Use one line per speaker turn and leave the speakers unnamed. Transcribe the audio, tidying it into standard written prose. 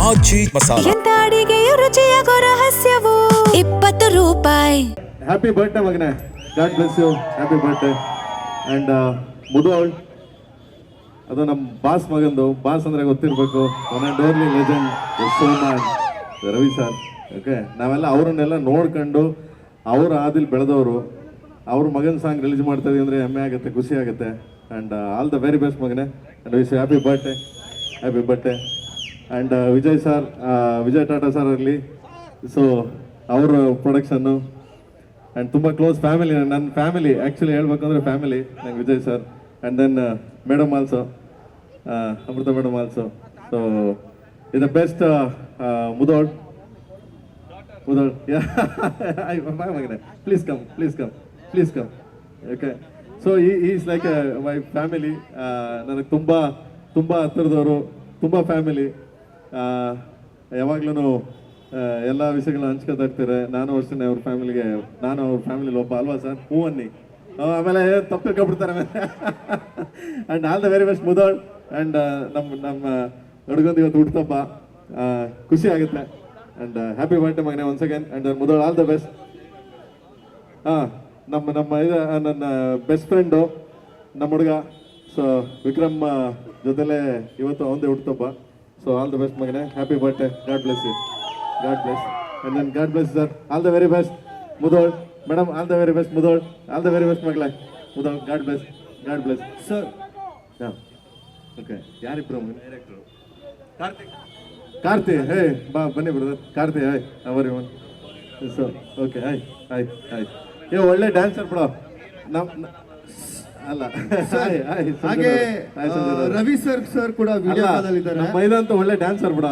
ಆಚಿ ಮಸಾಲ.
ಎಂತ ಅಡಿಗೆಯ ರುಚಿಯಾಗೋ ರಹಸ್ಯವು 20 ರೂಪಾಯಿ.
ಹ್ಯಾಪಿ ಬರ್ತ್ಡೇ ಮಗನೇ, god bless you, happy birthday. And Mudhol, ಅದು ನಮ್ಮ ಬಾಸ್ ಮಗಂದು. ಬಾಸ್ ಅಂದರೆ ಗೊತ್ತಿರಬೇಕು, one and only legend Soman Ravi sir. Okay, ನಾವೆಲ್ಲ ಅವರನ್ನೆಲ್ಲ ನೋಡ್ಕೊಂಡು ಅವ್ರ ಆದಿಲ್ ಬೆಳೆದವರು. ಅವ್ರ ಮಗನ ಸಾಂಗ್ ರಿಲೀಸ್ ಮಾಡ್ತಾ ಇದೀವಿ ಅಂದರೆ ಹೆಮ್ಮೆ ಆಗುತ್ತೆ, ಖುಷಿ ಆಗುತ್ತೆ. And all the very best ಮಗನೇ, and wish happy birthday, happy birthday. And Vijay sir, Vijay Tata sir ಆಗಲಿ, ಸೊ ಅವ್ರ ಪ್ರೊಡಕ್ಷನ್ನು. ಆ್ಯಂಡ್ ತುಂಬ ಕ್ಲೋಸ್ ಫ್ಯಾಮಿಲಿ, ನನ್ನ ಫ್ಯಾಮಿಲಿ ಆ್ಯಕ್ಚುಲಿ ಹೇಳ್ಬೇಕಂದ್ರೆ ಫ್ಯಾಮಿಲಿ ನಂಗೆ Vijay sir. And then madam also, Amrita madam also. So ಇದು ದ ಬೆಸ್ಟ್ ಮುದೋಳ್. ಮಗನೇ, please come, please come, please come. Okay, so is like my family. ನನಗೆ ತುಂಬ ತುಂಬ ಹತ್ತಿರದವರು, ತುಂಬ ಫ್ಯಾಮಿಲಿ. ಯಾವಾಗ್ಲೂ ಎಲ್ಲ ವಿಷಯಗಳನ್ನ ಹಂಚ್ಕೊತಾ ಇರ್ತಾರೆ. ನಾನು ಅಷ್ಟೇ ಅವ್ರ ಫ್ಯಾಮಿಲಿಗೆ, ನಾನು ಅವ್ರ ಫ್ಯಾಮಿಲಿಲಿ ಒಬ್ಬ ಅಲ್ವಾ ಸರ್? ಹೂ ಅನ್ನಿ, ಆಮೇಲೆ ತಪ್ಪು ತಿಳ್ಕೊಬಿಡ್ತಾರೆ ಆಮೇಲೆ. And all the very best Mudhol. And ನಮ್ಮ ಹುಡುಗಂದು ಇವತ್ತು ಹುಟ್ಟುತ್ತಪ್ಪ, ಖುಷಿ ಆಗುತ್ತೆ. ಆ್ಯಂಡ್ ಹ್ಯಾಪಿ ಬರ್ತ್ಡೇ ಮಗನೇ once again. And Mudhol, all the best. ನಮ್ಮ ಇದು ನನ್ನ ಬೆಸ್ಟ್ ಫ್ರೆಂಡು, ನಮ್ಮ ಹುಡುಗ. ಸೊ ವಿಕ್ರಮ್ ಜೊತೆಲೇ ಇವತ್ತು ಅವನದೇ ಹುಟ್ಟುತ್ತಪ್ಪ. ಸೊ ಆಲ್ ದ ಬೆಸ್ಟ್ ಮಗನೇ, happy birthday, God bless you, God bless. And then God bless sir, all the very best ಮುದೋಳ್. Madam, all the very best ಮುದೋಳ್, ಆಲ್ ದ ವೆರಿ ಬೆಸ್ಟ್ ಮಗಳೇ ಮುದೋಳ್. God bless, God bless sir. ಹಾಂ, okay. ಯಾರಿಬ್ರು ಡೈರೆಕ್ಟ್ರು? ಕಾರ್ತಿ. ಹೇ ಬನ್ನಿ brother, Karthi. Hi, everyone. So okay, ಆಯ್. ಏ ಒಳ್ಳೆ ಡ್ಯಾನ್ಸರ್ ಬಿಡೋ. ಅಲ್ಲ
ಹಾಗೆ ರವಿ ಸರ್ ಕೂಡ ವಿಡಿಯೋ ಕಾಲ್ ಅಲ್ಲಿ ಇದ್ದಾರೆ.
ನಮ್ಮ ಇದಂತೂ ಒಳ್ಳೆ ಡ್ಯಾನ್ಸರ್ ಬಿಡ.